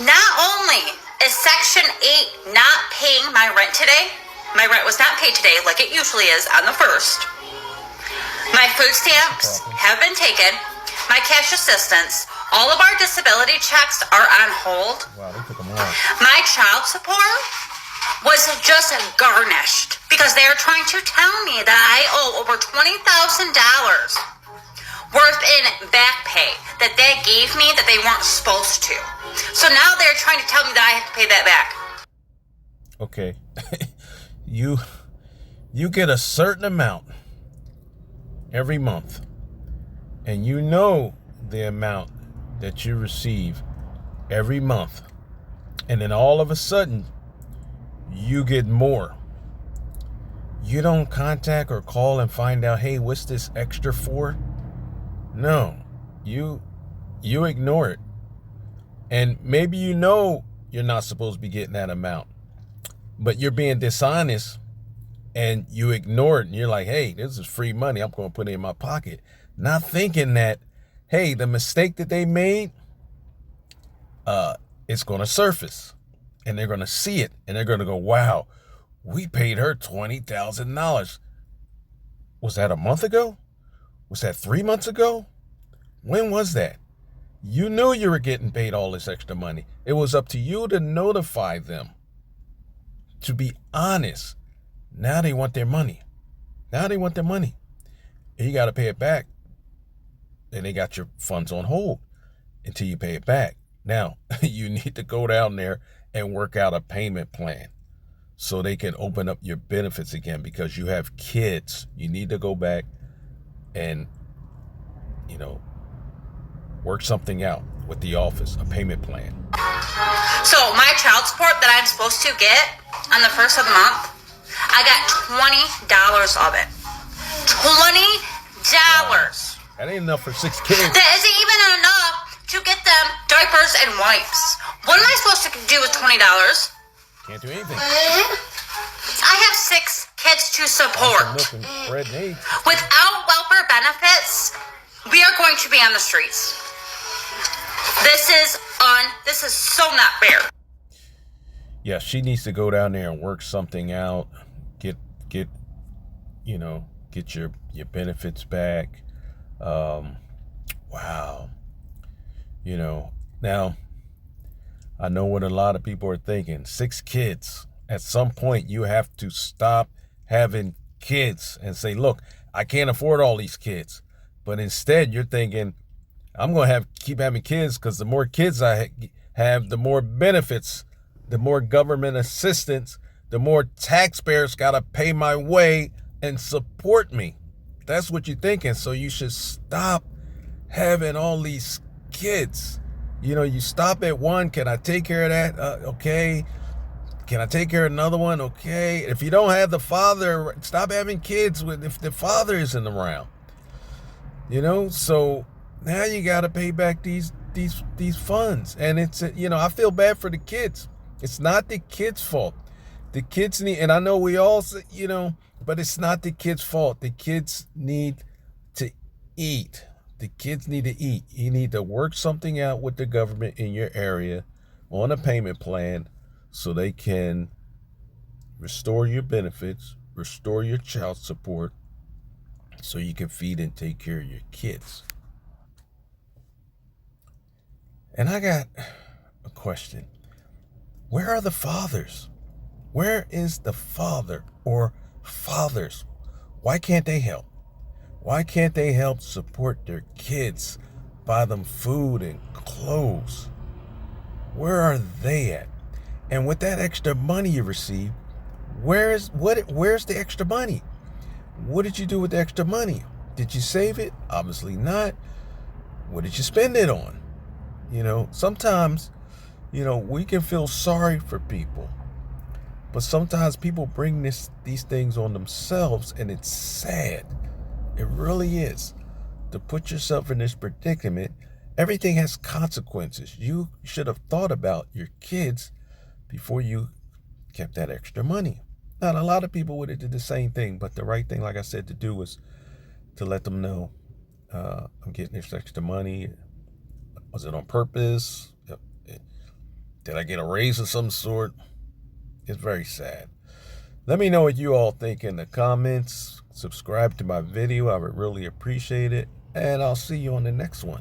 Not only is Section 8 not paying my rent today, my rent was not paid today like it usually is on the 1st. My food stamps have been taken. My cash assistance, all of our disability checks are on hold. Wow, they took them all. My child support was just garnished because they are trying to tell me that I owe over $20,000 worth in back pay that they gave me that they weren't supposed to. So now they're trying to tell me that I have to pay that back. Okay. you get a certain amount every month, and you know the amount that you receive every month, and then all of a sudden you get more. You don't contact or call and find out, hey, what's this extra for? No, you ignore it. And maybe you know you're not supposed to be getting that amount, but you're being dishonest and you ignore it, and you're like, hey, this is free money, I'm going to put it in my pocket. Not thinking that, hey, the mistake that they made, it's going to surface, and they're going to see it, and they're going to go, wow, we paid her $20,000. Was that a month ago? Was that 3 months ago? When was that? You knew you were getting paid all this extra money. It was up to you to notify them, to be honest. Now they want their money. And you got to pay it back. And they got your funds on hold until you pay it back. Now, you need to go down there and work out a payment plan so they can open up your benefits again, because you have kids. You need to go back and, work something out with the office, a payment plan. So my child support that I'm supposed to get on the 1st of the month, I got $20 of it. $20. That ain't enough for 6 kids. That isn't even enough to get them diapers and wipes. What am I supposed to do with $20? Can't do anything. I have 6 kids to support. Milk and bread and eggs. Without welfare benefits, we are going to be on the streets. This is so not fair. Yeah, she needs to go down there and work something out. Get your benefits back. Wow. Now I know what a lot of people are thinking. 6 kids. At some point, you have to stop having kids and say, look, I can't afford all these kids. But instead, you're thinking, I'm going to keep having kids because the more kids I have, the more benefits, the more government assistance, the more taxpayers got to pay my way and support me. That's what you're thinking. So you should stop having all these kids. You stop at one. Can I take care of that? Okay. Can I take care of another one? Okay. If you don't have the father, stop having kids if the father isn't around. So now you got to pay back these funds. And it's, I feel bad for the kids. It's not the kids' fault. The kids need, and I know we all say, but it's not the kids' fault. The kids need to eat. The kids need to eat. You need to work something out with the government in your area on a payment plan so they can restore your benefits, restore your child support, so you can feed and take care of your kids. And I got a question. Where are the fathers? Where is the father or fathers? Why can't they help? Why can't they help support their kids, buy them food and clothes? Where are they at? And with that extra money you receive, where's the extra money? What did you do with the extra money? Did you save it? Obviously not. What did you spend it on? Sometimes, we can feel sorry for people. But sometimes people bring these things on themselves, and it's sad. It really is. To put yourself in this predicament, everything has consequences. You should have thought about your kids before you kept that extra money. Now, a lot of people would have did the same thing, but the right thing, like I said, to do was to let them know, I'm getting this extra money. Was it on purpose? Did I get a raise of some sort? It's very sad. Let me know what you all think in the comments. Subscribe to my video. I would really appreciate it. And I'll see you on the next one.